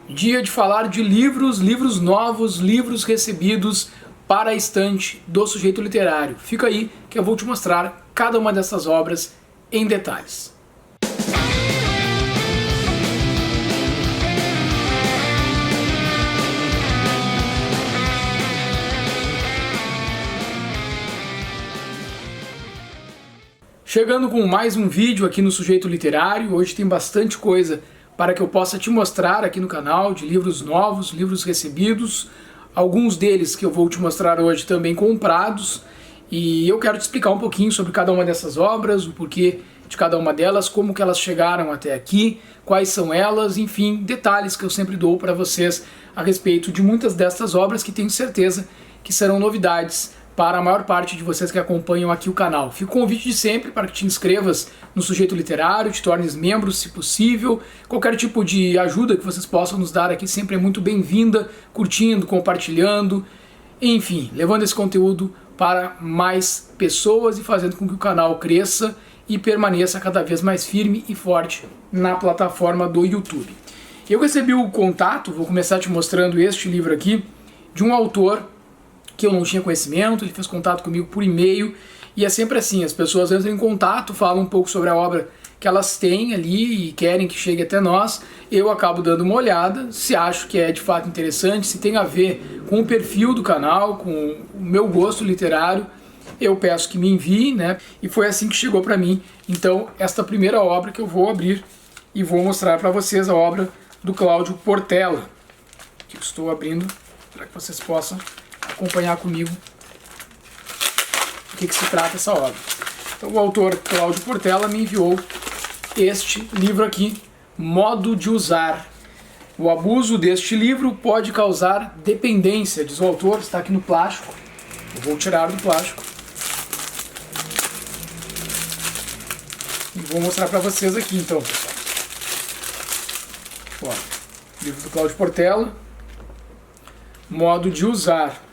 Dia de falar de livros, livros novos, livros recebidos para a estante do Sujeito Literário. Fica aí que eu vou te mostrar cada uma dessas obras em detalhes. Chegando com mais um vídeo aqui no Sujeito Literário. Hoje tem bastante coisa para que eu possa te mostrar aqui no canal, de livros novos, livros recebidos, alguns deles que eu vou te mostrar hoje também comprados, e eu quero te explicar um pouquinho sobre cada uma dessas obras, o porquê de cada uma delas, como que elas chegaram até aqui, quais são elas, enfim, detalhes que eu sempre dou para vocês a respeito de muitas dessas obras que tenho certeza que serão novidades para a maior parte de vocês que acompanham aqui o canal. Fica o convite de sempre para que te inscrevas no Sujeito Literário, te tornes membro se possível. Qualquer tipo de ajuda que vocês possam nos dar aqui sempre é muito bem-vinda, curtindo, compartilhando, enfim, levando esse conteúdo para mais pessoas e fazendo com que o canal cresça e permaneça cada vez mais firme e forte na plataforma do YouTube. Eu recebi o contato, vou começar te mostrando este livro aqui, de um autor que eu não tinha conhecimento. Ele fez contato comigo por e-mail, e é sempre assim, as pessoas entram em contato, falam um pouco sobre a obra que elas têm ali e querem que chegue até nós. Eu acabo dando uma olhada, se acho que é de fato interessante, se tem a ver com o perfil do canal, com o meu gosto literário, eu peço que me envie, né? E foi assim que chegou para mim. Então, esta primeira obra que eu vou abrir e vou mostrar para vocês, a obra do Cláudio Portela, que eu estou abrindo para que vocês possam acompanhar comigo o que se trata essa obra. Então, o autor Cláudio Portela me enviou este livro aqui, Modo de Usar. O abuso deste livro pode causar dependência, diz o autor. Está aqui no plástico. Eu vou tirar do plástico e vou mostrar para vocês aqui, então, pessoal. Ó, livro do Cláudio Portela, Modo de Usar.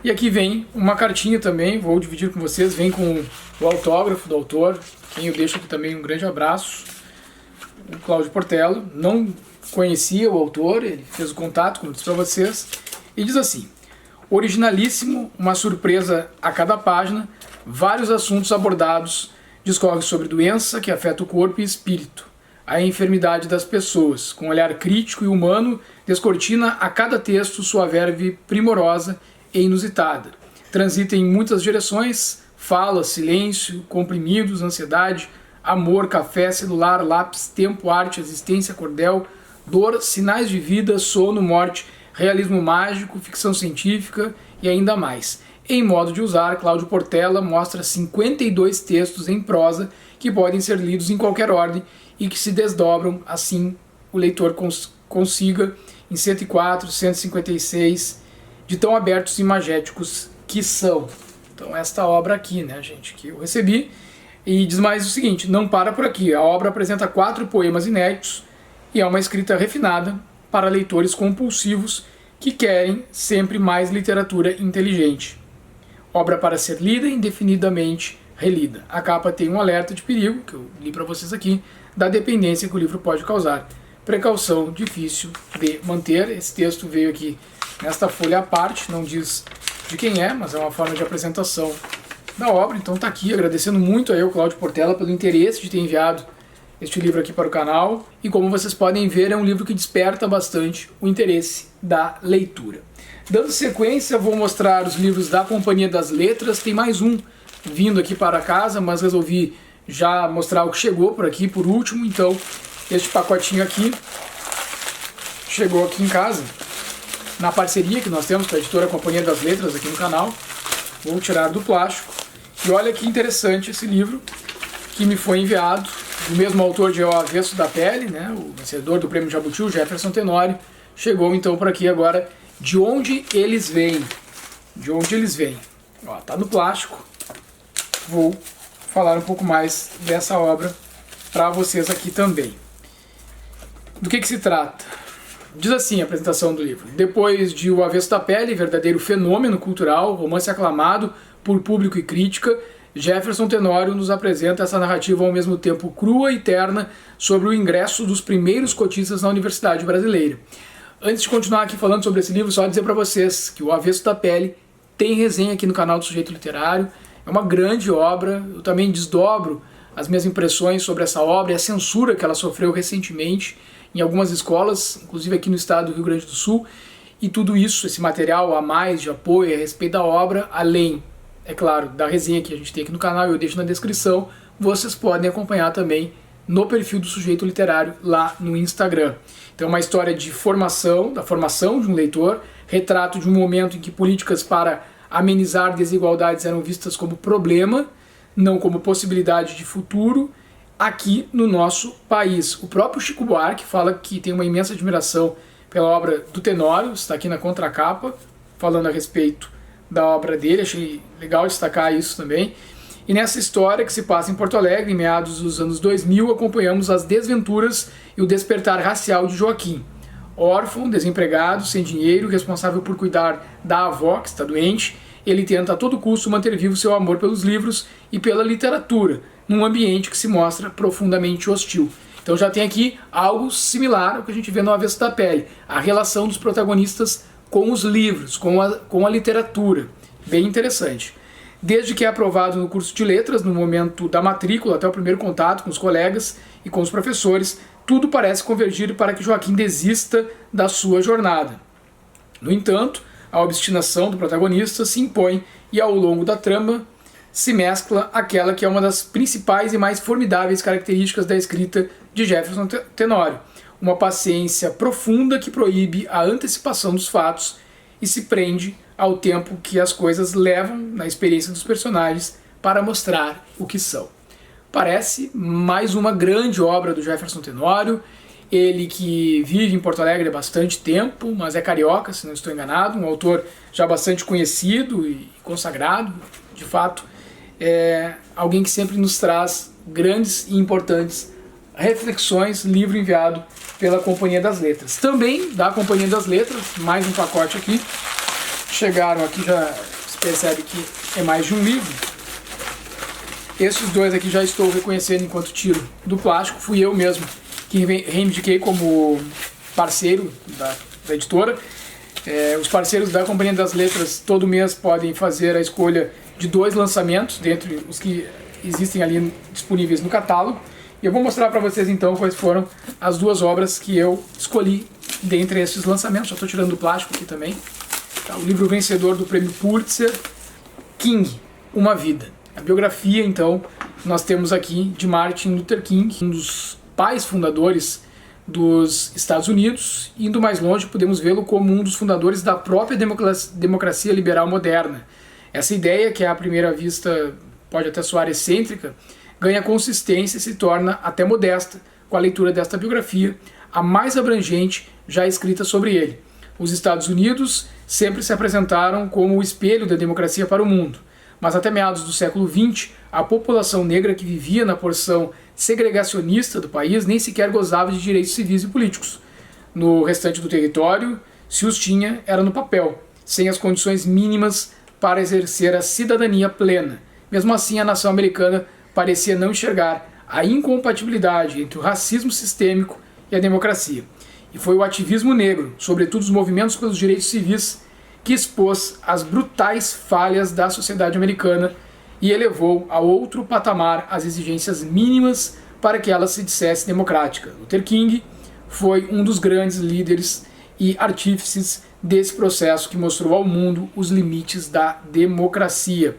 E aqui vem uma cartinha também, vou dividir com vocês, vem com o autógrafo do autor, quem eu deixo aqui também um grande abraço, o Cláudio Portela. Não conhecia o autor, ele fez o contato, como eu disse para vocês, e diz assim: originalíssimo, uma surpresa a cada página, vários assuntos abordados, discorre sobre doença que afeta o corpo e espírito, a enfermidade das pessoas, com um olhar crítico e humano, descortina a cada texto sua verve primorosa e inusitada. Transita em muitas direções: fala, silêncio, comprimidos, ansiedade, amor, café, celular, lápis, tempo, arte, existência, cordel, dor, sinais de vida, sono, morte, realismo mágico, ficção científica e ainda mais. Em Modo de Usar, Cláudio Portela mostra 52 textos em prosa que podem ser lidos em qualquer ordem e que se desdobram, assim o leitor consiga, em 104, 156, de tão abertos e magéticos que são. Então, esta obra aqui, né, gente, que eu recebi, e diz mais o seguinte: não para por aqui. A obra apresenta 4 poemas inéditos e é uma escrita refinada para leitores compulsivos que querem sempre mais literatura inteligente. Obra para ser lida e indefinidamente relida. A capa tem um alerta de perigo, que eu li para vocês aqui, da dependência que o livro pode causar. Precaução difícil de manter. Esse texto veio aqui nesta folha à parte, não diz de quem é, mas é uma forma de apresentação da obra. Então tá aqui, agradecendo muito ao Cláudio Portela pelo interesse de ter enviado este livro aqui para o canal. E como vocês podem ver, é um livro que desperta bastante o interesse da leitura. Dando sequência, vou mostrar os livros da Companhia das Letras. Tem mais um vindo aqui para casa, mas resolvi já mostrar o que chegou por aqui por último. Então, este pacotinho aqui chegou aqui em casa, na parceria que nós temos com a editora Companhia das Letras aqui no canal. Vou tirar do plástico. E olha que interessante esse livro que me foi enviado do mesmo autor de O Avesso da Pele, né, o vencedor do Prêmio Jabuti, o Jefferson Tenório. Chegou então por aqui agora. De onde eles vêm? De onde eles vêm? Ó, tá no plástico. Vou falar um pouco mais dessa obra para vocês aqui também. Do que se trata? Diz assim a apresentação do livro: depois de O Avesso da Pele, verdadeiro fenômeno cultural, romance aclamado por público e crítica, Jefferson Tenório nos apresenta essa narrativa ao mesmo tempo crua e terna sobre o ingresso dos primeiros cotistas na Universidade Brasileira. Antes de continuar aqui falando sobre esse livro, só dizer para vocês que o Avesso da Pele tem resenha aqui no canal do Sujeito Literário. É uma grande obra, eu também desdobro as minhas impressões sobre essa obra e a censura que ela sofreu recentemente em algumas escolas, inclusive aqui no estado do Rio Grande do Sul. E tudo isso, esse material a mais de apoio a respeito da obra, além, é claro, da resenha que a gente tem aqui no canal, eu deixo na descrição, vocês podem acompanhar também no perfil do Sujeito Literário lá no Instagram. Então é uma história de formação, da formação de um leitor, retrato de um momento em que políticas para amenizar desigualdades eram vistas como problema, não como possibilidade de futuro, aqui no nosso país. O próprio Chico Buarque fala que tem uma imensa admiração pela obra do Tenório, está aqui na contracapa, falando a respeito da obra dele, achei legal destacar isso também. E nessa história que se passa em Porto Alegre, em meados dos anos 2000, acompanhamos as desventuras e o despertar racial de Joaquim. Órfão, desempregado, sem dinheiro, responsável por cuidar da avó, que está doente, ele tenta a todo custo manter vivo seu amor pelos livros e pela literatura, num ambiente que se mostra profundamente hostil. Então já tem aqui algo similar ao que a gente vê no Avesso da Pele, a relação dos protagonistas com os livros, com a literatura. Bem interessante. Desde que é aprovado no curso de letras, no momento da matrícula até o primeiro contato com os colegas e com os professores, tudo parece convergir para que Joaquim desista da sua jornada. No entanto, a obstinação do protagonista se impõe e ao longo da trama se mescla aquela que é uma das principais e mais formidáveis características da escrita de Jefferson Tenório, uma paciência profunda que proíbe a antecipação dos fatos e se prende ao tempo que as coisas levam na experiência dos personagens para mostrar o que são. Parece mais uma grande obra do Jefferson Tenório, ele que vive em Porto Alegre há bastante tempo, mas é carioca, se não estou enganado, um autor já bastante conhecido e consagrado, de fato, é alguém que sempre nos traz grandes e importantes reflexões, livro enviado pela Companhia das Letras. Também da Companhia das Letras, mais um pacote aqui. Chegaram aqui, já se percebe que é mais de um livro. Esses dois aqui já estou reconhecendo enquanto tiro do plástico. Fui eu mesmo que reivindiquei como parceiro da editora. Os parceiros da Companhia das Letras todo mês podem fazer a escolha de 2 lançamentos, dentre os que existem ali disponíveis no catálogo. E eu vou mostrar para vocês então quais foram as 2 obras que eu escolhi dentre esses lançamentos. Já estou tirando do plástico aqui também. O livro vencedor do prêmio Pulitzer, King, Uma Vida. A biografia, então, nós temos aqui de Martin Luther King, um dos pais fundadores dos Estados Unidos. Indo mais longe, podemos vê-lo como um dos fundadores da própria democracia liberal moderna. Essa ideia, que à primeira vista pode até soar excêntrica, ganha consistência e se torna até modesta com a leitura desta biografia, a mais abrangente já escrita sobre ele. Os Estados Unidos sempre se apresentaram como o espelho da democracia para o mundo, mas até meados do século XX, a população negra que vivia na porção segregacionista do país nem sequer gozava de direitos civis e políticos. No restante do território, se os tinha, era no papel, sem as condições mínimas para exercer a cidadania plena. Mesmo assim, a nação americana parecia não enxergar a incompatibilidade entre o racismo sistêmico e a democracia. E foi o ativismo negro, sobretudo os movimentos pelos direitos civis, que expôs as brutais falhas da sociedade americana e elevou a outro patamar as exigências mínimas para que ela se dissesse democrática. Luther King foi um dos grandes líderes e artífices desse processo que mostrou ao mundo os limites da democracia.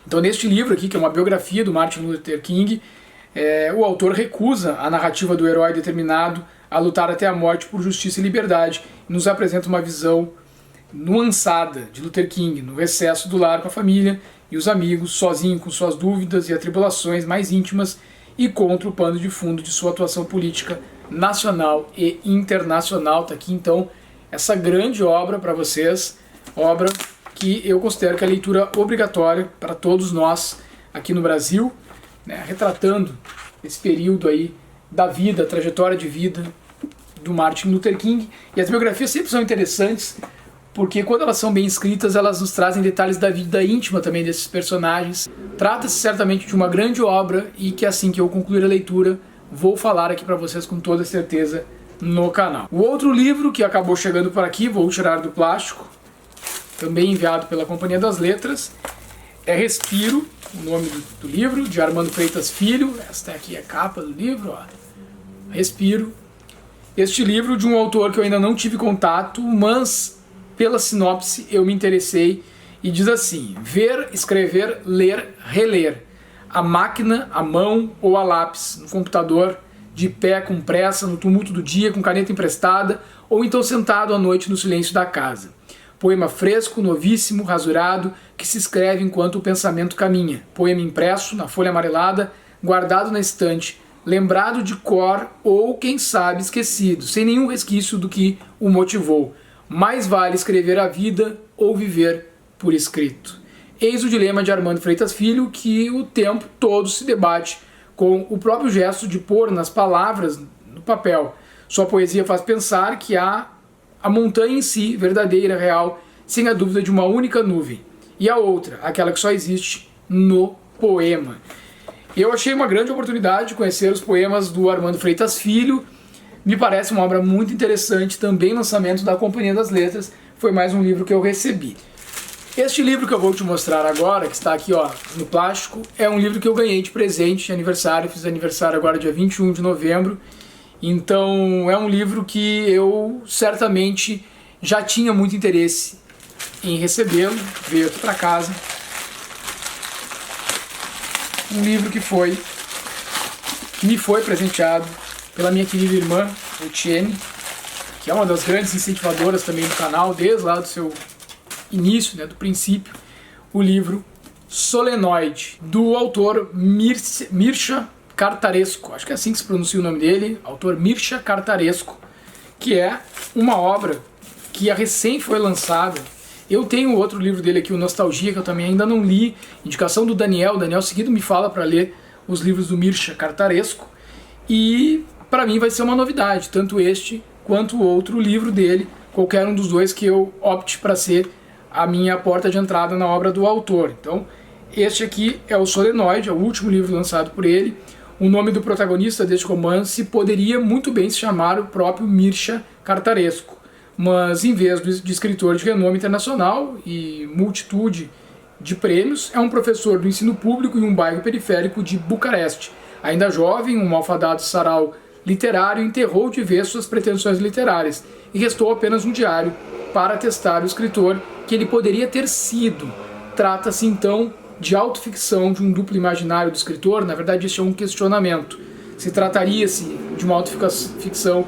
Então, neste livro aqui, que é uma biografia do Martin Luther King, o autor recusa a narrativa do herói determinado a lutar até a morte por justiça e liberdade e nos apresenta uma visão nuançada de Luther King, no recesso do lar com a família e os amigos, sozinho com suas dúvidas e atribulações mais íntimas e contra o pano de fundo de sua atuação política nacional e internacional. Está aqui então essa grande obra para vocês, obra que eu considero que é a leitura obrigatória para todos nós aqui no Brasil, né, retratando esse período aí da vida, a trajetória de vida do Martin Luther King. E as biografias sempre são interessantes, porque quando elas são bem escritas, elas nos trazem detalhes da vida íntima também desses personagens. Trata-se certamente de uma grande obra e que assim que eu concluir a leitura, vou falar aqui para vocês com toda certeza no canal. O outro livro que acabou chegando por aqui, vou tirar do plástico, também enviado pela Companhia das Letras, é Respiro, o nome do livro, de Armando Freitas Filho. Esta aqui é a capa do livro, ó. Respiro. Este livro de um autor que eu ainda não tive contato, mas pela sinopse eu me interessei, e diz assim: ver, escrever, ler, reler. A máquina, a mão ou a lápis, no computador, de pé, com pressa, no tumulto do dia, com caneta emprestada, ou então sentado à noite no silêncio da casa. Poema fresco, novíssimo, rasurado, que se escreve enquanto o pensamento caminha. Poema impresso, na folha amarelada, guardado na estante, lembrado de cor ou, quem sabe, esquecido, sem nenhum resquício do que o motivou. Mais vale escrever a vida ou viver por escrito. Eis o dilema de Armando Freitas Filho, que o tempo todo se debate com o próprio gesto de pôr nas palavras no papel. Sua poesia faz pensar que há a montanha em si, verdadeira, real, sem a dúvida de uma única nuvem. E a outra, aquela que só existe no poema. Eu achei uma grande oportunidade de conhecer os poemas do Armando Freitas Filho. Me parece uma obra muito interessante, também lançamento da Companhia das Letras. Foi mais um livro que eu recebi. Este livro que eu vou te mostrar agora, que está aqui, ó, no plástico, é um livro que eu ganhei de presente de aniversário. Fiz aniversário agora dia 21 de novembro. Então é um livro que eu certamente já tinha muito interesse em recebê-lo. Veio aqui para casa. Um livro que me foi presenteado pela minha querida irmã, Etienne, que é uma das grandes incentivadoras também do canal, desde lá do seu início, né, do princípio, o livro Solenoide, do autor Mircea Cartarescu, acho que é assim que se pronuncia o nome dele, autor Mircea Cartarescu, que é uma obra que recém foi lançada. Eu tenho outro livro dele aqui, o Nostalgia, que eu também ainda não li, indicação do Daniel seguido me fala para ler os livros do Mircea Cartarescu, e para mim vai ser uma novidade, tanto este quanto o outro livro dele, qualquer um dos dois que eu opte para ser a minha porta de entrada na obra do autor. Então, este aqui é o Solenoide, é o último livro lançado por ele. O nome do protagonista deste romance poderia muito bem se chamar o próprio Mircea Cartarescu, mas em vez de escritor de renome internacional e multitude de prêmios, é um professor do ensino público em um bairro periférico de Bucareste. Ainda jovem, um malfadado sarau literário enterrou de vez suas pretensões literárias e restou apenas um diário para atestar o escritor que ele poderia ter sido. Trata-se então de autoficção, de um duplo imaginário do escritor. Na verdade, isso é um questionamento. Se trataria-se de uma autoficção,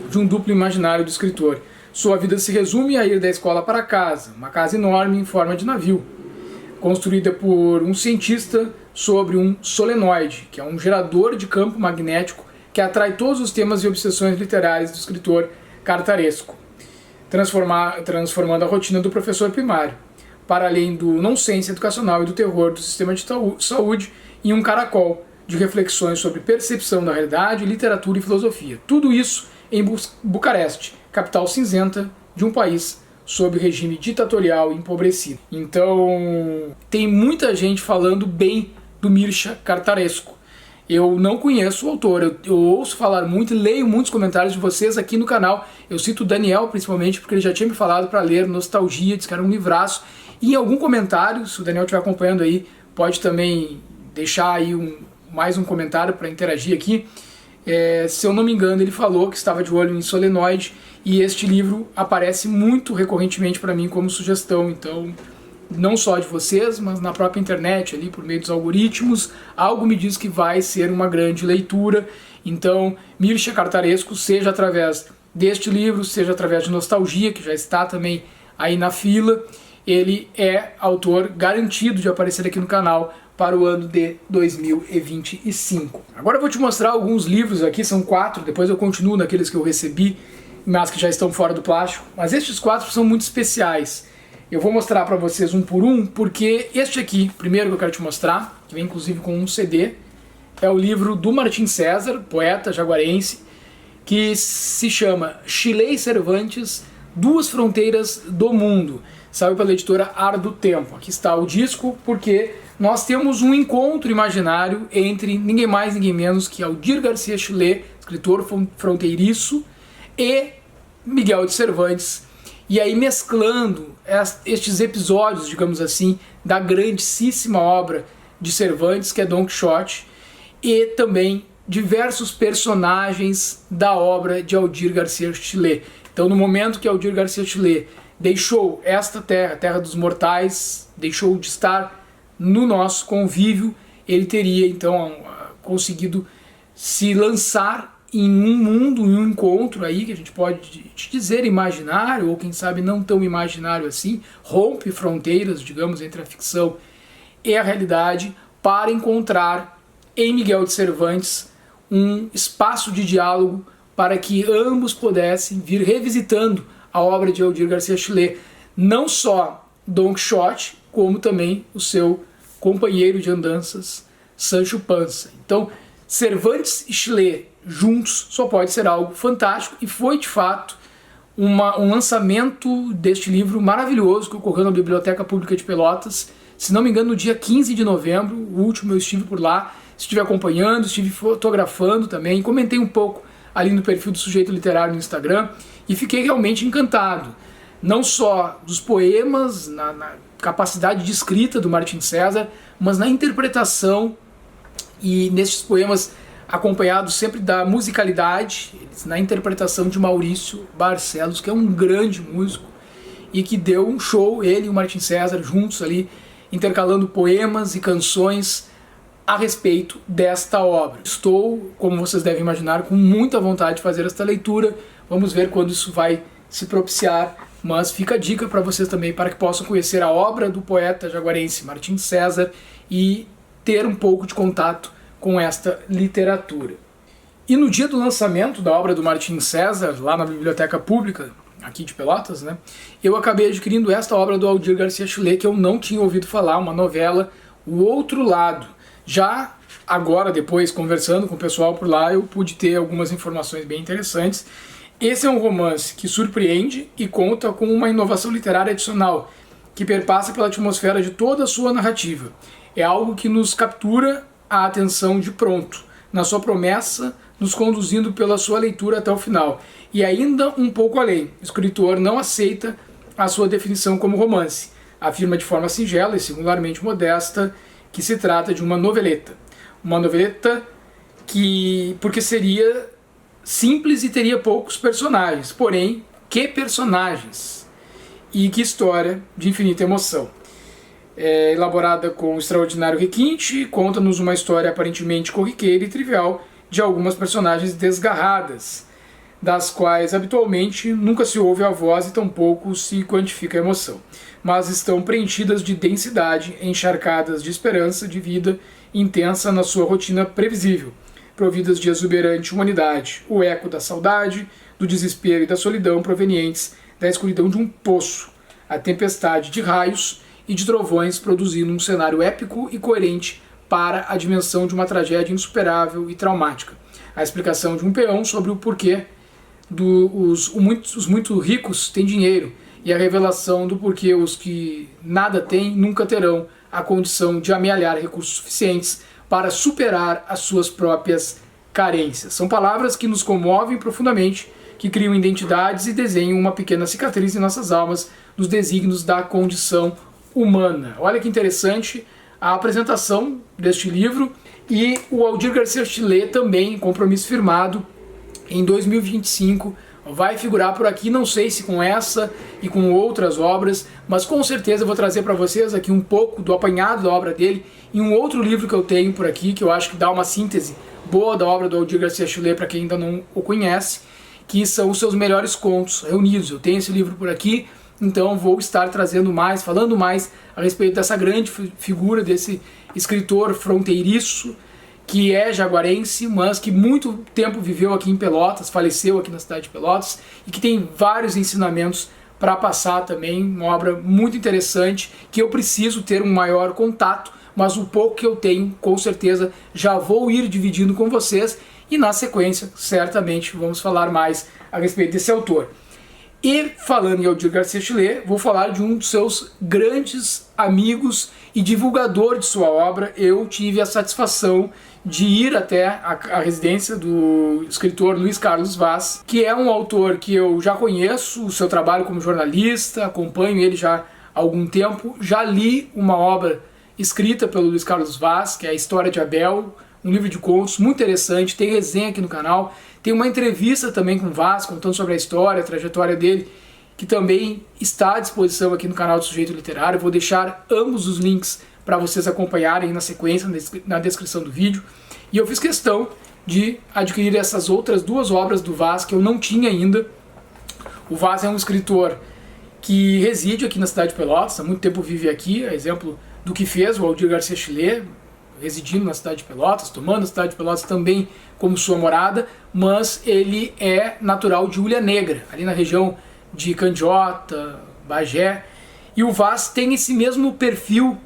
de um duplo imaginário do escritor. Sua vida se resume a ir da escola para casa, uma casa enorme em forma de navio, construída por um cientista sobre um solenoide, que é um gerador de campo magnético que atrai todos os temas e obsessões literárias do escritor Cartarescu, transformando a rotina do professor primário, para além do nonsense educacional e do terror do sistema de saúde, em um caracol de reflexões sobre percepção da realidade, literatura e filosofia. Tudo isso em Bucareste, capital cinzenta de um país sob regime ditatorial e empobrecido. Então, tem muita gente falando bem do Mircea Cartarescu. Eu não conheço o autor, eu ouço falar muito e leio muitos comentários de vocês aqui no canal. Eu cito o Daniel principalmente, porque ele já tinha me falado para ler Nostalgia, disse que era um livraço. E em algum comentário, se o Daniel estiver acompanhando aí, pode também deixar aí mais um comentário para interagir aqui. Se eu não me engano, ele falou que estava de olho em Solenoide, e este livro aparece muito recorrentemente para mim como sugestão. Então, não só de vocês, mas na própria internet, ali por meio dos algoritmos, algo me diz que vai ser uma grande leitura. Então, Mircea Cartarescu, seja através deste livro, seja através de Nostalgia, que já está também aí na fila, ele é autor garantido de aparecer aqui no canal para o ano de 2025. Agora eu vou te mostrar alguns livros aqui, são 4, depois eu continuo naqueles que eu recebi, mas que já estão fora do plástico. Mas estes 4 são muito especiais. Eu vou mostrar para vocês um por um, porque este aqui, primeiro que eu quero te mostrar, que vem inclusive com um CD, é o livro do Martim César, poeta jaguarense, que se chama Chile e Cervantes, Duas Fronteiras do Mundo. Saiu pela editora Ar do Tempo. Aqui está o disco, porque nós temos um encontro imaginário entre ninguém mais, ninguém menos que Aldir Garcia Chile, escritor fronteiriço e Miguel de Cervantes, e aí mesclando estes episódios, digamos assim, da grandíssima obra de Cervantes, que é Don Quixote, e também diversos personagens da obra de Aldir Garcia Chilet. Então, no momento que Aldir Garcia Chilet deixou esta terra, a terra dos mortais, deixou de estar no nosso convívio, ele teria então conseguido se lançar em um mundo, em um encontro aí, que a gente pode dizer imaginário, ou quem sabe não tão imaginário assim, rompe fronteiras, digamos, entre a ficção e a realidade, para encontrar em Miguel de Cervantes um espaço de diálogo para que ambos pudessem vir revisitando a obra de Aldir Garcia Chilet, não só Don Quixote, como também o seu companheiro de andanças, Sancho Panza. Então, Cervantes e Chilet juntos só pode ser algo fantástico, e foi de fato um lançamento deste livro maravilhoso que ocorreu na Biblioteca Pública de Pelotas, se não me engano no dia 15 de novembro, o último eu estive por lá, estive acompanhando, estive fotografando também, comentei um pouco ali no perfil do Sujeito Literário no Instagram, e fiquei realmente encantado, não só dos poemas, na capacidade de escrita do Martim César, mas na interpretação, e nesses poemas acompanhados sempre da musicalidade, na interpretação de Maurício Barcelos, que é um grande músico e que deu um show, ele e o Martim César juntos ali, intercalando poemas e canções a respeito desta obra. Estou, como vocês devem imaginar, com muita vontade de fazer esta leitura. Vamos ver quando isso vai se propiciar, mas fica a dica para vocês também, para que possam conhecer a obra do poeta jaguarense Martim César e ter um pouco de contato com esta literatura. E no dia do lançamento da obra do Martim César, lá na Biblioteca Pública, aqui de Pelotas, né, eu acabei adquirindo esta obra do Aldir Garcia Chilet, que eu não tinha ouvido falar, uma novela, O Outro Lado. Já agora, depois, conversando com o pessoal por lá, eu pude ter algumas informações bem interessantes. Esse é um romance que surpreende e conta com uma inovação literária adicional, que perpassa pela atmosfera de toda a sua narrativa. É algo que nos captura a atenção de pronto, na sua promessa, nos conduzindo pela sua leitura até o final. E ainda um pouco além, o escritor não aceita a sua definição como romance. Afirma de forma singela e singularmente modesta que se trata de uma noveleta. Uma noveleta porque seria simples e teria poucos personagens. Porém, que personagens! E que história de infinita emoção. É elaborada com extraordinário requinte, conta-nos uma história aparentemente corriqueira e trivial de algumas personagens desgarradas, das quais habitualmente nunca se ouve a voz e tampouco se quantifica a emoção, mas estão preenchidas de densidade, encharcadas de esperança de vida intensa na sua rotina previsível, providas de exuberante humanidade, o eco da saudade, do desespero e da solidão provenientes da escuridão de um poço, a tempestade de raios e de trovões, produzindo um cenário épico e coerente para a dimensão de uma tragédia insuperável e traumática. A explicação de um peão sobre o porquê os muito ricos têm dinheiro, e a revelação do porquê os que nada têm nunca terão a condição de amealhar recursos suficientes para superar as suas próprias carências. São palavras que nos comovem profundamente, que criam identidades e desenham uma pequena cicatriz em nossas almas nos desígnios da condição humana. Olha que interessante a apresentação deste livro, e o Aldir Garcia Chilet também, compromisso firmado, em 2025 vai figurar por aqui, não sei se com essa e com outras obras, mas com certeza eu vou trazer para vocês aqui um pouco do apanhado da obra dele em um outro livro que eu tenho por aqui, que eu acho que dá uma síntese boa da obra do Aldir Garcia Chilet para quem ainda não o conhece, que são os seus melhores contos reunidos. Eu tenho esse livro por aqui, então vou estar trazendo mais, falando mais a respeito dessa grande figura, desse escritor fronteiriço, que é jaguarense, mas que muito tempo viveu aqui em Pelotas, faleceu aqui na cidade de Pelotas, e que tem vários ensinamentos para passar também, uma obra muito interessante, que eu preciso ter um maior contato, mas o pouco que eu tenho, com certeza, já vou ir dividindo com vocês, e na sequência, certamente, vamos falar mais a respeito desse autor. E falando em Aldir Garcia Chilé, vou falar de um dos seus grandes amigos e divulgador de sua obra. Eu tive a satisfação de ir até a residência do escritor Luiz Carlos Vaz, que é um autor que eu já conheço, o seu trabalho como jornalista, acompanho ele já há algum tempo. Já li uma obra escrita pelo Luiz Carlos Vaz, que é A História de Abel, um livro de contos muito interessante, tem resenha aqui no canal, tem uma entrevista também com o Vaz, contando sobre a história, a trajetória dele, que também está à disposição aqui no canal do Sujeito Literário. Vou deixar ambos os links para vocês acompanharem na sequência, na descrição do vídeo. E eu fiz questão de adquirir essas outras duas obras do Vaz que eu não tinha ainda. O Vaz é um escritor que reside aqui na cidade de Pelotas, há muito tempo vive aqui, a exemplo do que fez o Aldir Garcia Chilé, residindo na cidade de Pelotas, tomando a cidade de Pelotas também como sua morada, mas ele é natural de Ulha Negra, ali na região de Candiota, Bagé, e o Vaz tem esse mesmo perfil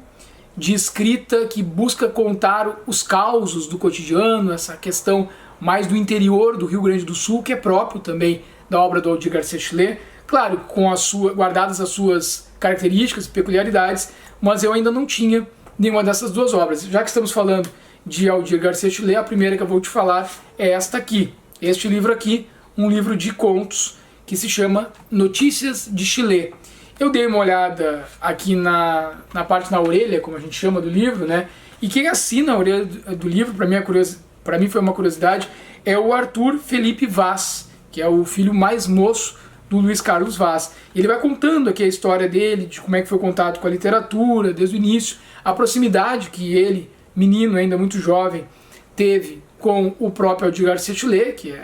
de escrita que busca contar os causos do cotidiano, essa questão mais do interior do Rio Grande do Sul, que é próprio também da obra do Aldir Garcia Chilé, claro, com guardadas as suas características e peculiaridades, mas eu ainda não tinha nenhuma dessas duas obras. Já que estamos falando de Aldir Garcia Chilé, a primeira que eu vou te falar é esta aqui, este livro aqui, um livro de contos que se chama Notícias de Chilé. Eu dei uma olhada aqui na parte na orelha, como a gente chama do livro, né? E quem assina a orelha do livro, para mim foi uma curiosidade, é o Arthur Felipe Vaz, que é o filho mais moço do Luiz Carlos Vaz. Ele vai contando aqui a história dele, de como é que foi o contato com a literatura, desde o início, a proximidade que ele, menino ainda muito jovem, teve com o próprio Aldir Garcia Chilé, que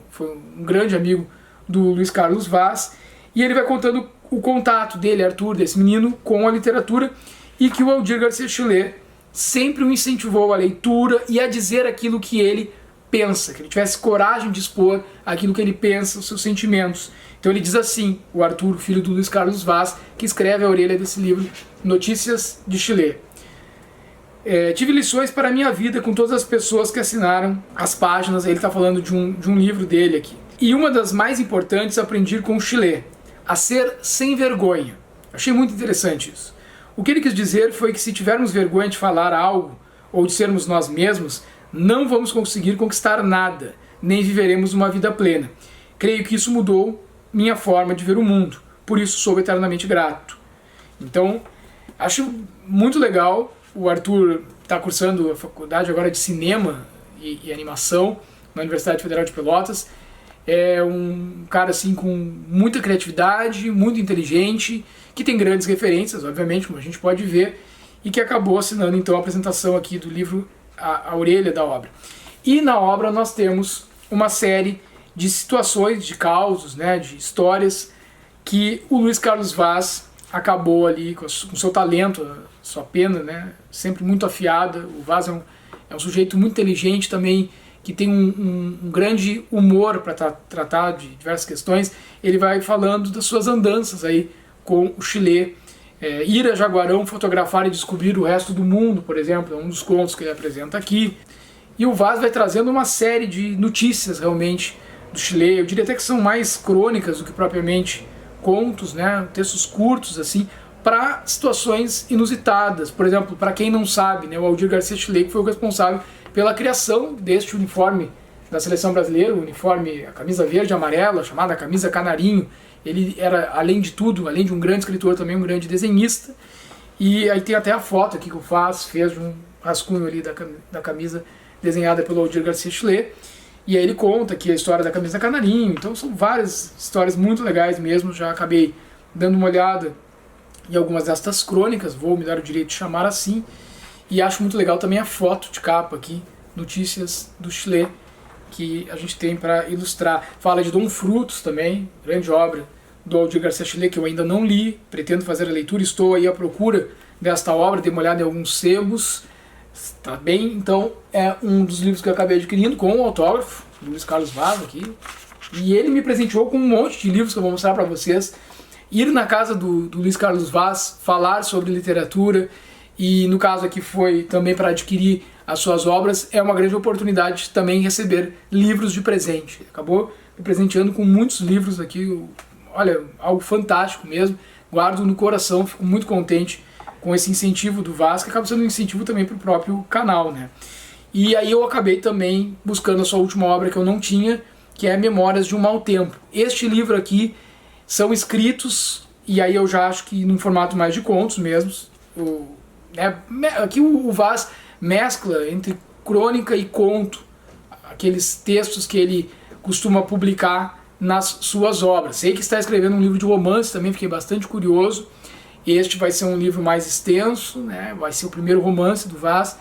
foi um grande amigo do Luiz Carlos Vaz, e ele vai contando o contato dele, Arthur, desse menino, com a literatura, e que o Aldir Garcia Chilé sempre o incentivou à leitura e a dizer aquilo que ele pensa, que ele tivesse coragem de expor aquilo que ele pensa, os seus sentimentos. Então ele diz assim, o Arthur, filho do Luiz Carlos Vaz, que escreve a orelha desse livro, Notícias de Chilé. Tive lições para a minha vida com todas as pessoas que assinaram as páginas. Ele está falando de um livro dele aqui. E uma das mais importantes aprendi com o Chilé, a ser sem vergonha. Achei muito interessante isso. O que ele quis dizer foi que se tivermos vergonha de falar algo, ou de sermos nós mesmos, não vamos conseguir conquistar nada, nem viveremos uma vida plena. Creio que isso mudou minha forma de ver o mundo, por isso sou eternamente grato. Então, acho muito legal. O Arthur está cursando a faculdade agora de cinema e animação na Universidade Federal de Pelotas. É um cara assim com muita criatividade, muito inteligente, que tem grandes referências, obviamente, como a gente pode ver, e que acabou assinando então a apresentação aqui do livro, a orelha da obra. E na obra nós temos uma série de situações, de causos, né, de histórias que o Luiz Carlos Vaz acabou ali com seu talento, sua pena, né, sempre muito afiada. O Vaz é um sujeito muito inteligente também, que tem um grande humor para tratar de diversas questões. Ele vai falando das suas andanças aí com o Chilé. Ir a Jaguarão, fotografar e descobrir o resto do mundo, por exemplo, é um dos contos que ele apresenta aqui. E o Vaz vai trazendo uma série de notícias realmente do Chilé. Eu diria até que são mais crônicas do que propriamente contos, né? Textos curtos assim, para situações inusitadas. Por exemplo, para quem não sabe, né, o Aldir Garcia Chilé, que foi o responsável pela criação deste uniforme da seleção brasileira, o uniforme, a camisa verde e amarela, chamada camisa canarinho. Ele era, além de tudo, além de um grande escritor, também um grande desenhista. E aí tem até a foto aqui que o Vaz fez de um rascunho ali da camisa desenhada pelo Aldir Garcia Chilé. E aí ele conta aqui a história da camisa canarinho. Então são várias histórias muito legais mesmo. Já acabei dando uma olhada em algumas destas crônicas, vou me dar o direito de chamar assim. E acho muito legal também a foto de capa aqui, Notícias do Chilé, que a gente tem para ilustrar. Fala de Dom Frutos também, grande obra do Aldir Garcia Chilé, que eu ainda não li, pretendo fazer a leitura, estou aí à procura desta obra, dei uma olhada em alguns sebos, está bem, então é um dos livros que eu acabei adquirindo com o autógrafo do Luiz Carlos Vaz aqui, e ele me presenteou com um monte de livros que eu vou mostrar para vocês. Ir na casa do Luiz Carlos Vaz, falar sobre literatura, e no caso aqui foi também para adquirir as suas obras, é uma grande oportunidade de também receber livros de presente. Ele acabou me presenteando com muitos livros aqui, olha, algo fantástico mesmo, guardo no coração, fico muito contente com esse incentivo do Vaz, que acaba sendo um incentivo também para o próprio canal, né? E aí eu acabei também buscando a sua última obra que eu não tinha, que é Memórias de um Mau Tempo. Este livro aqui são escritos, e aí eu já acho que num formato mais de contos mesmo. Aqui o Vaz mescla entre crônica e conto, aqueles textos que ele costuma publicar nas suas obras. Sei que está escrevendo um livro de romance também, fiquei bastante curioso. Este vai ser um livro mais extenso, né? Vai ser o primeiro romance do Vaz,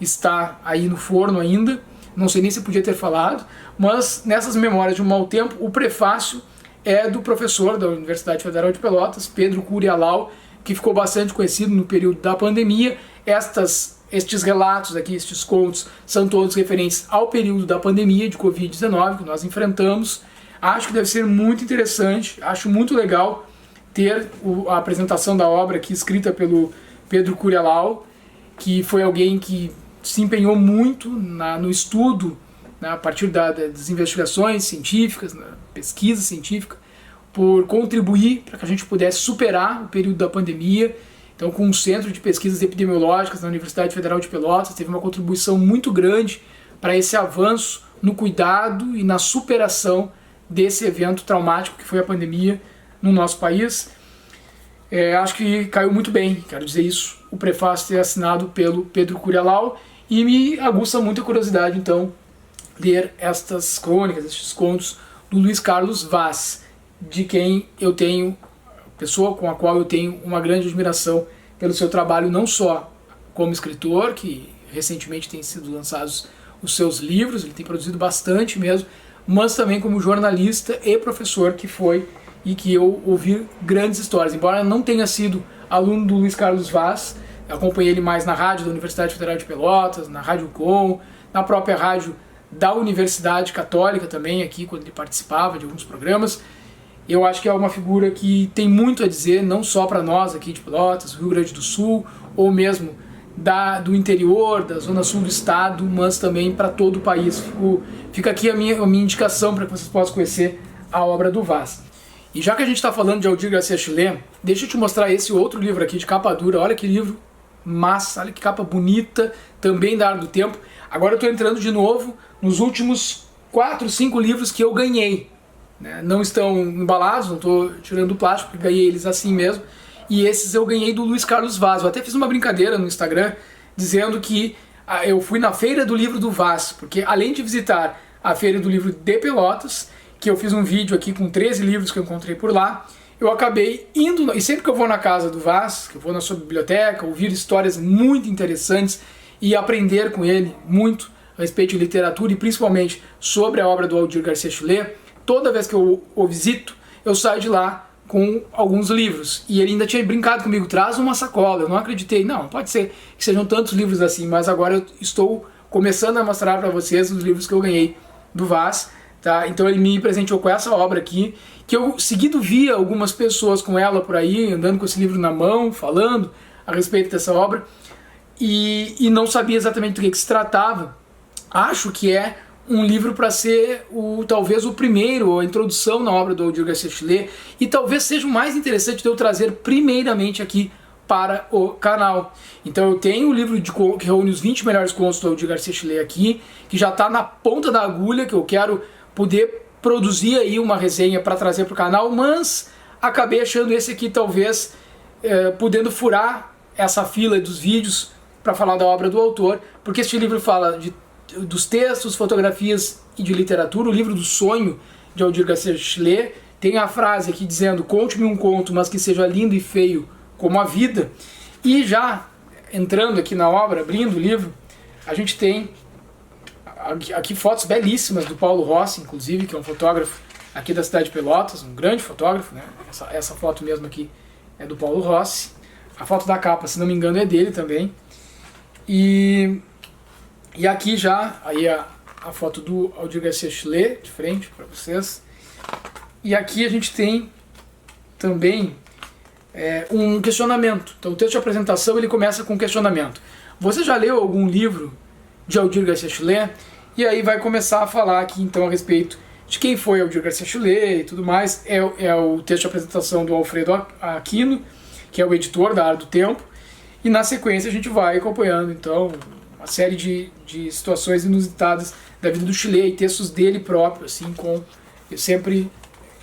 está aí no forno ainda, não sei nem se podia ter falado, mas nessas Memórias de um Mau Tempo, o prefácio é do professor da Universidade Federal de Pelotas, Pedro Curialau, que ficou bastante conhecido no período da pandemia. Estes relatos aqui, estes contos, são todos referentes ao período da pandemia de Covid-19 que nós enfrentamos. Acho que deve ser muito interessante, acho muito legal ter a apresentação da obra aqui escrita pelo Pedro Curialau, que foi alguém que se empenhou muito no estudo, né, a partir das investigações científicas, na pesquisa científica, por contribuir para que a gente pudesse superar o período da pandemia. Então, com um centro de pesquisas epidemiológicas na Universidade Federal de Pelotas, teve uma contribuição muito grande para esse avanço no cuidado e na superação desse evento traumático que foi a pandemia no nosso país. Acho que caiu muito bem, quero dizer isso, o prefácio ter assinado pelo Pedro Curialau, e me aguça muita curiosidade, então, ler estas crônicas, estes contos do Luiz Carlos Vaz, de quem eu tenho, pessoa com a qual eu tenho uma grande admiração pelo seu trabalho, não só como escritor, que recentemente tem sido lançados os seus livros, ele tem produzido bastante mesmo, mas também como jornalista e professor que foi, e que eu ouvi grandes histórias. Embora eu não tenha sido aluno do Luiz Carlos Vaz, acompanhei ele mais na rádio da Universidade Federal de Pelotas, na Rádio Com, na própria rádio da Universidade Católica também, aqui quando ele participava de alguns programas. Eu acho que é uma figura que tem muito a dizer, não só para nós aqui de Pelotas, Rio Grande do Sul, ou mesmo do interior, da zona sul do estado, mas também para todo o país. Fica aqui a minha indicação para que vocês possam conhecer a obra do Vaz. E já que a gente está falando de Aldir Garcia Chilé, deixa eu te mostrar esse outro livro aqui de capa dura. Olha que livro massa, olha que capa bonita, também da Ar do Tempo. Agora eu estou entrando de novo nos últimos 4, 5 livros que eu ganhei. Não estão embalados, não estou tirando o plástico, porque ganhei eles assim mesmo. E esses eu ganhei do Luiz Carlos Vaz. Eu até fiz uma brincadeira no Instagram dizendo que eu fui na Feira do Livro do Vaz, porque além de visitar a Feira do Livro de Pelotas, que eu fiz um vídeo aqui com 13 livros que eu encontrei por lá, eu acabei indo, e sempre que eu vou na casa do Vaz, que eu vou na sua biblioteca, ouvir histórias muito interessantes e aprender com ele muito a respeito de literatura e principalmente sobre a obra do Aldir Garcia Chilé, toda vez que eu o visito, eu saio de lá com alguns livros. E ele ainda tinha brincado comigo, traz uma sacola. Eu não acreditei, não pode ser que sejam tantos livros assim, mas agora eu estou começando a mostrar para vocês os livros que eu ganhei do Vaz. Tá? Então ele me presenteou com essa obra aqui, que eu seguido via algumas pessoas com ela por aí, andando com esse livro na mão, falando a respeito dessa obra, e não sabia exatamente do que se tratava. Acho que é um livro para ser talvez o primeiro, a introdução na obra do Aldir Garcia Chilé, e talvez seja o mais interessante de eu trazer primeiramente aqui para o canal. Então eu tenho o livro que reúne os 20 melhores contos do Aldir Garcia Chilé aqui, que já está na ponta da agulha, que eu quero poder produzir aí uma resenha para trazer para o canal, mas acabei achando esse aqui talvez podendo furar essa fila dos vídeos para falar da obra do autor, porque este livro fala dos textos, fotografias e de literatura. O livro do sonho de Aldir Garcia Chilé tem a frase aqui dizendo: conte-me um conto, mas que seja lindo e feio como a vida. E já entrando aqui na obra, abrindo o livro, a gente tem aqui fotos belíssimas do Paulo Rossi, inclusive, que é um fotógrafo aqui da cidade de Pelotas, um grande fotógrafo, né? Essa foto mesmo aqui é do Paulo Rossi. A foto da capa, se não me engano, é dele também. E aqui já aí a foto do Aldir Garcia Chilé, de frente para vocês. E aqui a gente tem também um questionamento. Então o texto de apresentação ele começa com um questionamento. Você já leu algum livro de Aldir Garcia Chilé? E aí vai começar a falar aqui então a respeito de quem foi Aldir Garcia Chulé e tudo mais. É o texto de apresentação do Alfredo Aquino, que é o editor da Ar do Tempo, e na sequência a gente vai acompanhando, então, uma série de situações inusitadas da vida do Chulé e textos dele próprio, assim, sempre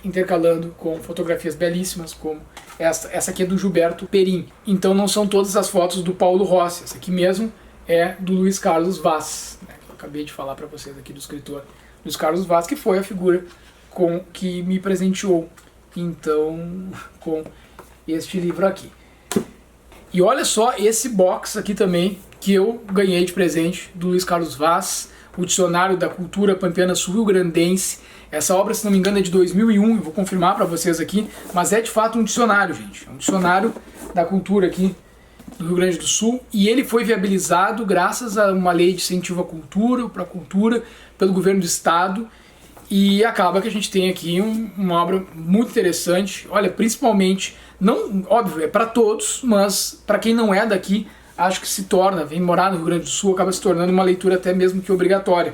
intercalando com fotografias belíssimas, como essa aqui é do Gilberto Perim. Então não são todas as fotos do Paulo Rossi, essa aqui mesmo é do Luiz Carlos Vaz, né? Eu acabei de falar para vocês aqui do escritor Luiz Carlos Vaz, que foi a figura que me presenteou, então, com este livro aqui. E olha só esse box aqui também, que eu ganhei de presente do Luiz Carlos Vaz, o Dicionário da Cultura Pampeana Sul-Rio-Grandense. Essa obra, se não me engano, é de 2001, eu vou confirmar para vocês aqui, mas é de fato um dicionário, gente. É um dicionário da cultura aqui do Rio Grande do Sul, e ele foi viabilizado graças a uma lei de incentivo à cultura, para a cultura, pelo governo do estado, e acaba que a gente tem aqui uma obra muito interessante. Olha, principalmente, não, óbvio, é para todos, mas para quem não é daqui, acho que se torna, vem morar no Rio Grande do Sul, acaba se tornando uma leitura até mesmo que obrigatória.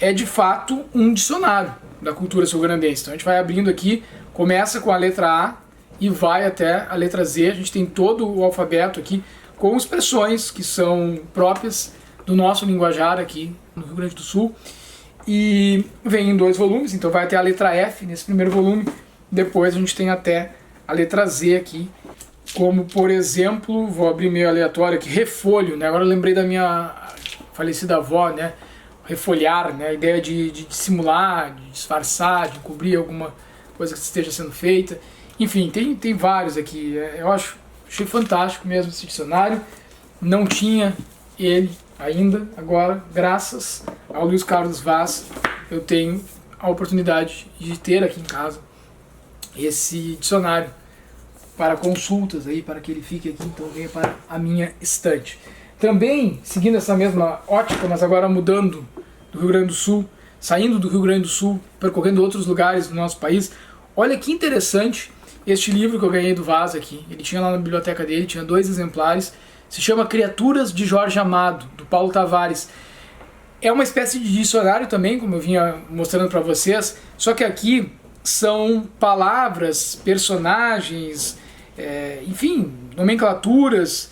É de fato um dicionário da cultura sul-grandense. Então a gente vai abrindo aqui, começa com a letra A e vai até a letra Z. A gente tem todo o alfabeto aqui com expressões que são próprias do nosso linguajar aqui no Rio Grande do Sul. E vem em 2 volumes, então vai até a letra F nesse primeiro volume. Depois a gente tem até a letra Z aqui. Como, por exemplo, vou abrir meio aleatório aqui, refolho, né? Agora eu lembrei da minha falecida avó, né? Refolhar, né? A ideia de dissimular, de disfarçar, de cobrir alguma coisa que esteja sendo feita. Enfim, tem vários aqui. Eu achei fantástico mesmo esse dicionário. Não tinha ele ainda, agora, graças ao Luiz Carlos Vaz, eu tenho a oportunidade de ter aqui em casa esse dicionário para consultas aí, para que ele fique aqui, então venha para a minha estante. Também, seguindo essa mesma ótica, mas agora mudando do Rio Grande do Sul, saindo do Rio Grande do Sul, percorrendo outros lugares do nosso país, olha que interessante este livro que eu ganhei do Vaz aqui. Ele tinha lá na biblioteca dele, tinha 2 exemplares, se chama Criaturas de Jorge Amado, do Paulo Tavares. É uma espécie de dicionário também, como eu vinha mostrando para vocês, só que aqui são palavras, personagens, enfim, nomenclaturas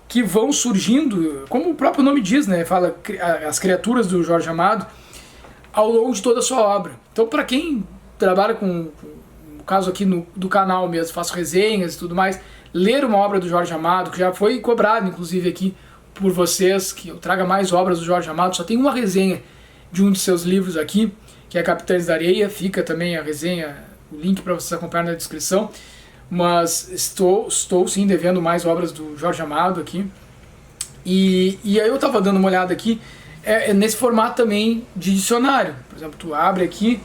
que vão surgindo, como o próprio nome diz, né? Fala as criaturas do Jorge Amado, ao longo de toda a sua obra. Então, para quem trabalha no caso aqui do canal mesmo, faço resenhas e tudo mais, ler uma obra do Jorge Amado, que já foi cobrado, inclusive, aqui por vocês, que eu traga mais obras do Jorge Amado, só tem uma resenha de um de seus livros aqui, que é Capitães da Areia, fica também a resenha, o link para vocês acompanharem na descrição, mas estou sim devendo mais obras do Jorge Amado aqui, e aí eu estava dando uma olhada aqui, nesse formato também de dicionário. Por exemplo, tu abre aqui,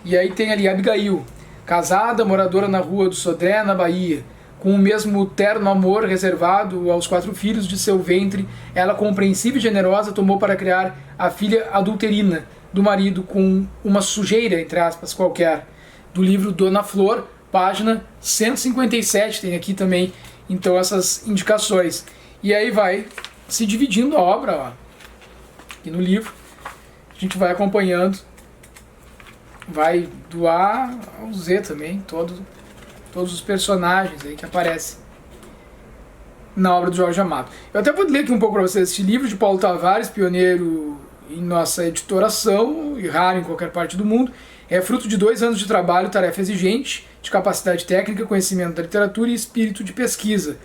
e aí tem ali Abigail, casada, moradora na rua do Sodré, na Bahia, com o mesmo terno amor reservado aos 4 filhos de seu ventre, ela compreensiva e generosa tomou para criar a filha adulterina do marido com uma sujeira, entre aspas, qualquer. Do livro Dona Flor, página 157, tem aqui também, então, essas indicações. E aí vai se dividindo a obra, ó, aqui no livro, a gente vai acompanhando, vai do A ao Z também, todos os personagens aí que aparecem na obra do Jorge Amado. Eu até vou ler aqui um pouco para vocês este livro de Paulo Tavares, pioneiro em nossa editoração e raro em qualquer parte do mundo. É fruto de 2 anos de trabalho, tarefa exigente, de capacidade técnica, conhecimento da literatura e espírito de pesquisa,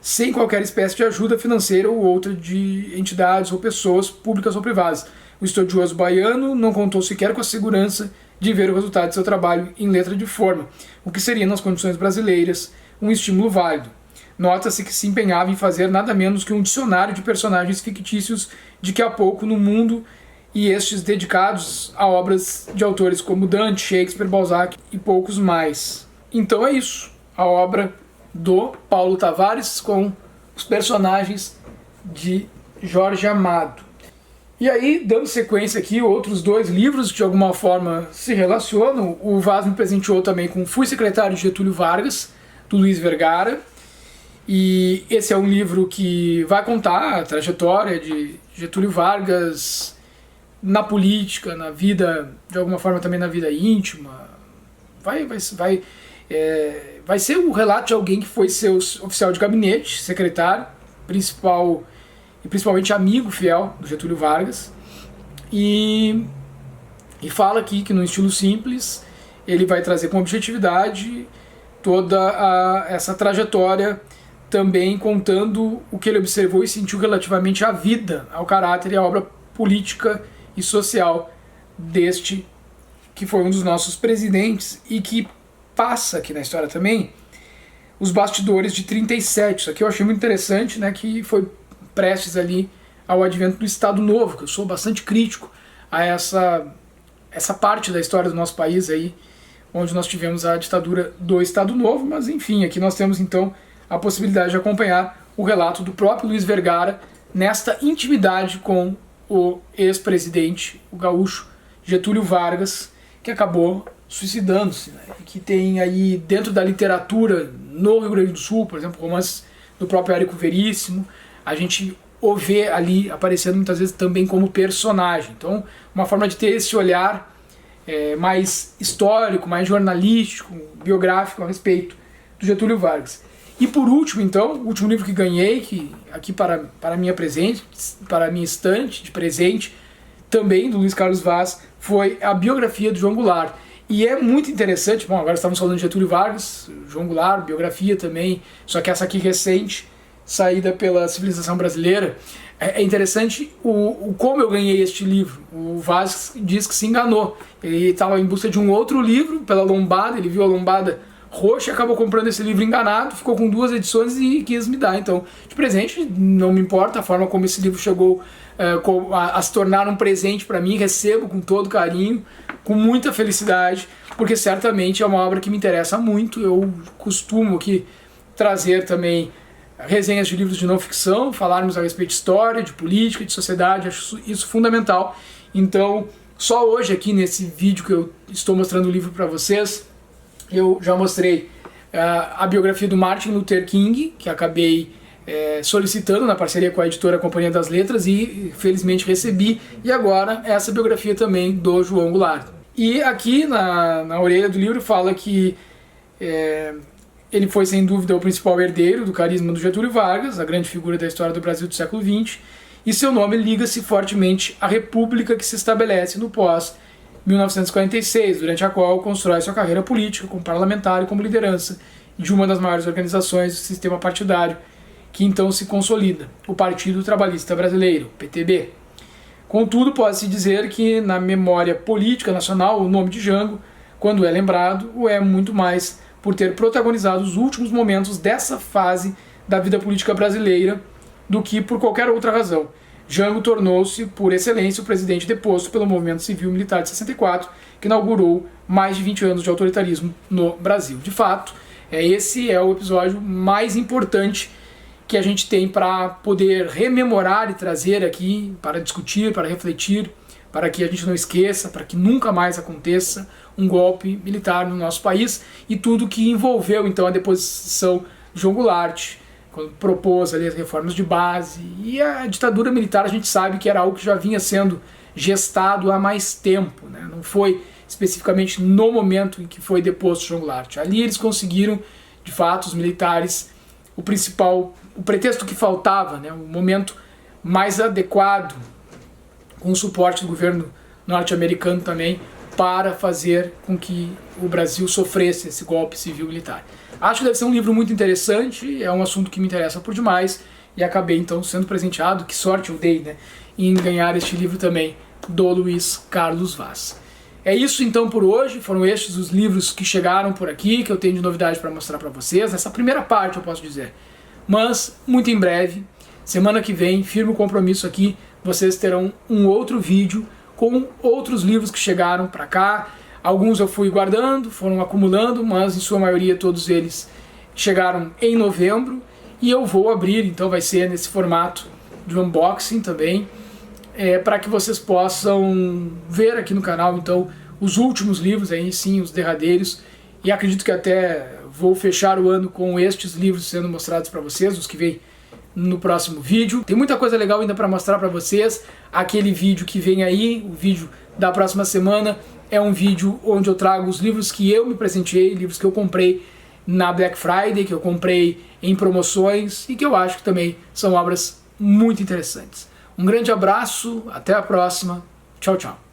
sem qualquer espécie de ajuda financeira ou outra de entidades ou pessoas públicas ou privadas. O estudioso baiano não contou sequer com a segurança de ver o resultado de seu trabalho em letra de forma, o que seria, nas condições brasileiras, um estímulo válido. Nota-se que se empenhava em fazer nada menos que um dicionário de personagens fictícios de que há pouco no mundo, e estes dedicados a obras de autores como Dante, Shakespeare, Balzac e poucos mais. Então é isso, a obra do Paulo Tavares com os personagens de Jorge Amado. E aí, dando sequência aqui, outros 2 livros que de alguma forma se relacionam. O Vaz me presenteou também com Fui Secretário de Getúlio Vargas, do Luiz Vergara. E esse é um livro que vai contar a trajetória de Getúlio Vargas na política, na vida, de alguma forma também na vida íntima. Vai ser o relato de alguém que foi seu oficial de gabinete, secretário, principal e principalmente amigo fiel do Getúlio Vargas, e fala aqui que no estilo simples ele vai trazer com objetividade toda essa trajetória, também contando o que ele observou e sentiu relativamente à vida, ao caráter e à obra política e social deste que foi um dos nossos presidentes e que passa aqui na história também os bastidores de 37. Isso aqui eu achei muito interessante, né, que foi prestes ali ao advento do Estado Novo, que eu sou bastante crítico a essa parte da história do nosso país aí, onde nós tivemos a ditadura do Estado Novo, mas enfim, aqui nós temos então a possibilidade de acompanhar o relato do próprio Luiz Vergara nesta intimidade com o ex-presidente, o gaúcho Getúlio Vargas, que acabou suicidando-se, né? E que tem aí dentro da literatura no Rio Grande do Sul, por exemplo, romances do próprio Érico Veríssimo, a gente o vê ali aparecendo muitas vezes também como personagem. Então, uma forma de ter esse olhar mais histórico, mais jornalístico, biográfico a respeito do Getúlio Vargas. E por último, então, o último livro que ganhei, que aqui para minha minha estante de presente, também do Luiz Carlos Vaz, foi a biografia do João Goulart. E é muito interessante, bom, agora estamos falando de Getúlio Vargas, João Goulart, biografia também, só que essa aqui recente, saída pela Civilização Brasileira. É interessante como eu ganhei este livro. O Vaz diz que se enganou. Ele estava em busca de um outro livro pela lombada, ele viu a lombada roxa e acabou comprando esse livro enganado, ficou com 2 edições e quis me dar. Então, de presente, não me importa a forma como esse livro chegou a se tornar um presente para mim, recebo com todo carinho, com muita felicidade, porque certamente é uma obra que me interessa muito. Eu costumo aqui trazer também resenhas de livros de não ficção, falarmos a respeito de história, de política, de sociedade, acho isso fundamental. Então, só hoje aqui nesse vídeo que eu estou mostrando o livro para vocês, eu já mostrei a biografia do Martin Luther King, que acabei solicitando na parceria com a editora Companhia das Letras e felizmente recebi, e agora essa biografia também do João Goulart. E aqui na orelha do livro fala que ele foi sem dúvida o principal herdeiro do carisma do Getúlio Vargas, a grande figura da história do Brasil do século XX, e seu nome liga-se fortemente à república que se estabelece no pós-1946, durante a qual constrói sua carreira política como parlamentar e como liderança de uma das maiores organizações do sistema partidário, que então se consolida, o Partido Trabalhista Brasileiro, PTB. Contudo, pode-se dizer que na memória política nacional o nome de Jango, quando é lembrado, o é muito mais por ter protagonizado os últimos momentos dessa fase da vida política brasileira do que por qualquer outra razão. Jango tornou-se, por excelência, o presidente deposto pelo movimento civil-militar de 64, que inaugurou mais de 20 anos de autoritarismo no Brasil. De fato, esse é o episódio mais importante que a gente tem para poder rememorar e trazer aqui, para discutir, para refletir, para que a gente não esqueça, para que nunca mais aconteça um golpe militar no nosso país, e tudo que envolveu então a deposição de João Goulart, quando propôs ali as reformas de base, e a ditadura militar a gente sabe que era algo que já vinha sendo gestado há mais tempo, né? Não foi especificamente no momento em que foi deposto João Goulart. Ali eles conseguiram, de fato, os militares, o pretexto que faltava, né? O momento mais adequado, com o suporte do governo norte-americano também, para fazer com que o Brasil sofresse esse golpe civil-militar. Acho que deve ser um livro muito interessante, é um assunto que me interessa por demais, e acabei então sendo presenteado, que sorte eu dei, né, em ganhar este livro também, do Luiz Carlos Vaz. É isso então por hoje, foram estes os livros que chegaram por aqui, que eu tenho de novidade para mostrar para vocês, nessa primeira parte eu posso dizer. Mas, muito em breve, semana que vem, firme o compromisso aqui, vocês terão um outro vídeo com outros livros que chegaram para cá. Alguns eu fui guardando, foram acumulando, mas em sua maioria todos eles chegaram em novembro. E eu vou abrir, então vai ser nesse formato de unboxing também, para que vocês possam ver aqui no canal então os últimos livros, aí sim, os derradeiros. E acredito que até vou fechar o ano com estes livros sendo mostrados para vocês, os que vêm no próximo vídeo. Tem muita coisa legal ainda para mostrar para vocês. Aquele vídeo que vem aí, o vídeo da próxima semana, é um vídeo onde eu trago os livros que eu me presenteei, livros que eu comprei na Black Friday, que eu comprei em promoções e que eu acho que também são obras muito interessantes. Um grande abraço, até a próxima. Tchau, tchau.